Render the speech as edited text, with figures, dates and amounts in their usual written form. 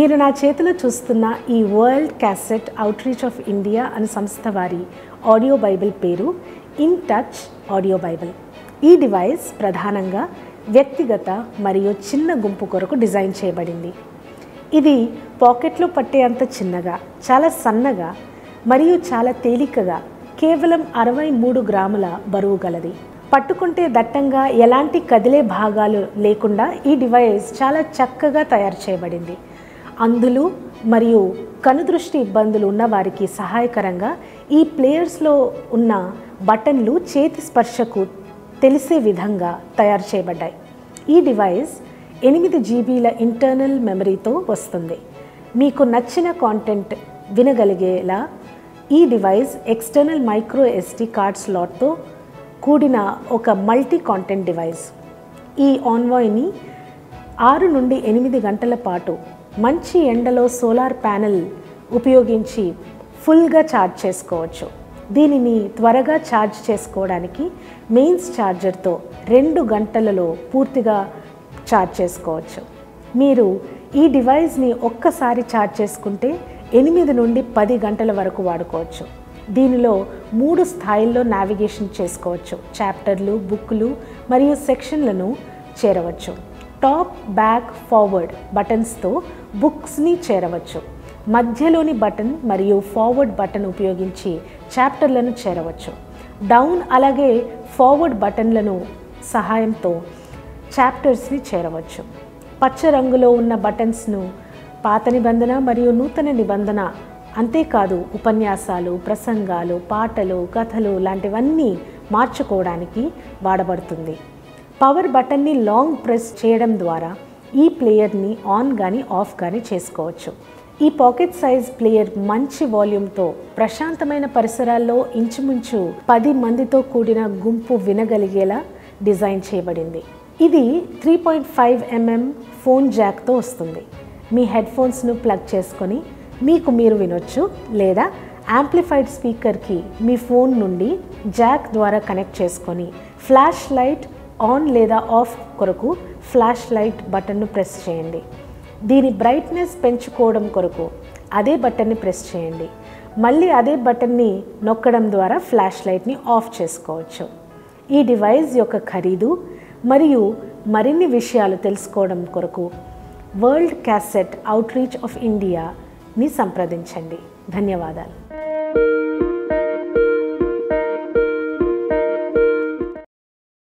మీరు నా చేతిలో చూస్తున్న ఈ world cassette outreach of India అనే సంస్థ వారి ఆడియో బైబిల్ పేరు ఇన్ టచ్ ఆడియో బైబిల్. ఈ డివైస్ ప్రధానంగా వ్యక్తిగత మరియు చిన్న గుంపు కొరకు డిజైన్ చేయబడింది. ఇది పాకెట్లో పట్టే అంత చిన్నగా, చాలా సన్నగా మరియు చాలా తేలికగా కేవలం 63 గ్రాముల బరువు గలది. పట్టుకుంటే దట్టంగా ఎలాంటి కదిలే భాగాలు లేకుండా ఈ డివైస్ చాలా చక్కగా తయారు చేయబడింది. అంధులు మరియు కనుదృష్టి ఇబ్బందులు ఉన్న వారికి సహాయకరంగా ఈ ప్లేయర్స్లో ఉన్న బటన్లు చేతి స్పర్శకు తెలిసే విధంగా తయారు చేయబడ్డాయి. ఈ డివైస్ 8 జీబీల ఇంటర్నల్ మెమరీతో వస్తుంది. మీకు నచ్చిన కాంటెంట్ వినగలిగేలా ఈ device external micro SD card స్లాట్తో కూడిన ఒక మల్టీ కాంటెంట్ డివైస్. ఈ ఆన్వాయ్ని 6 నుండి 8 గంటల పాటు మంచి ఎండలో సోలార్ ప్యానెల్ ఉపయోగించి ఫుల్గా ఛార్జ్ చేసుకోవచ్చు. దీనిని త్వరగా ఛార్జ్ చేసుకోవడానికి మెయిన్స్ ఛార్జర్తో 2 గంటలలో పూర్తిగా ఛార్జ్ చేసుకోవచ్చు. మీరు ఈ డివైస్ని ఒక్కసారి ఛార్జ్ చేసుకుంటే 8 నుండి 10 గంటల వరకు వాడుకోవచ్చు. దీనిలో 3 స్థాయిల్లో నావిగేషన్ చేసుకోవచ్చు. చాప్టర్లు, బుక్లు మరియు సెక్షన్లను చేరవచ్చు. టాప్, బ్యాక్, ఫార్వర్డ్ బటన్స్తో బుక్స్ని చేరవచ్చు. మధ్యలోని బటన్ మరియు ఫార్వర్డ్ బటన్ ఉపయోగించి చాప్టర్లను చేరవచ్చు. డౌన్ అలాగే ఫార్వర్డ్ బటన్లను సహాయంతో చాప్టర్స్ని చేరవచ్చు. పచ్చ రంగులో ఉన్న బటన్స్ను పాత నిబంధన మరియు నూతన నిబంధన, అంతేకాదు ఉపన్యాసాలు, ప్రసంగాలు, పాటలు, కథలు లాంటివన్నీ మార్చుకోవడానికి వాడబడుతుంది. పవర్ బటన్ని లాంగ్ ప్రెస్ చేయడం ద్వారా ఈ ప్లేయర్ని ఆన్ కానీ ఆఫ్ కానీ చేసుకోవచ్చు. ఈ పాకెట్ సైజ్ ప్లేయర్ మంచి వాల్యూమ్తో ప్రశాంతమైన పరిసరాల్లో ఇంచుమించు 10 మందితో కూడిన గుంపు వినగలిగేలా డిజైన్ చేయబడింది. ఇది 3.5 mm ఫోన్ జాక్తో వస్తుంది. మీ హెడ్ఫోన్స్ను ప్లగ్ చేసుకొని మీకు మీరు వినొచ్చు, లేదా యాంప్లిఫైడ్ స్పీకర్కి మీ ఫోన్ నుండి జాక్ ద్వారా కనెక్ట్ చేసుకొని ఫ్లాష్ లైట్ ఆన్ లేదా ఆఫ్ కొరకు ఫ్లాష్ లైట్ బటన్ను ప్రెస్ చేయండి. దీని బ్రైట్నెస్ పెంచుకోవడం కొరకు అదే బటన్ని ప్రెస్ చేయండి. మళ్ళీ అదే బటన్ని నొక్కడం ద్వారా ఫ్లాష్ లైట్ని ఆఫ్ చేసుకోవచ్చు. ఈ డివైస్ యొక్క ఖరీదు మరియు మరిన్ని విషయాలు తెలుసుకోవడం కొరకు వరల్డ్ క్యాసెట్ అవుట్రీచ్ ఆఫ్ ఇండియాని సంప్రదించండి. ధన్యవాదాలు.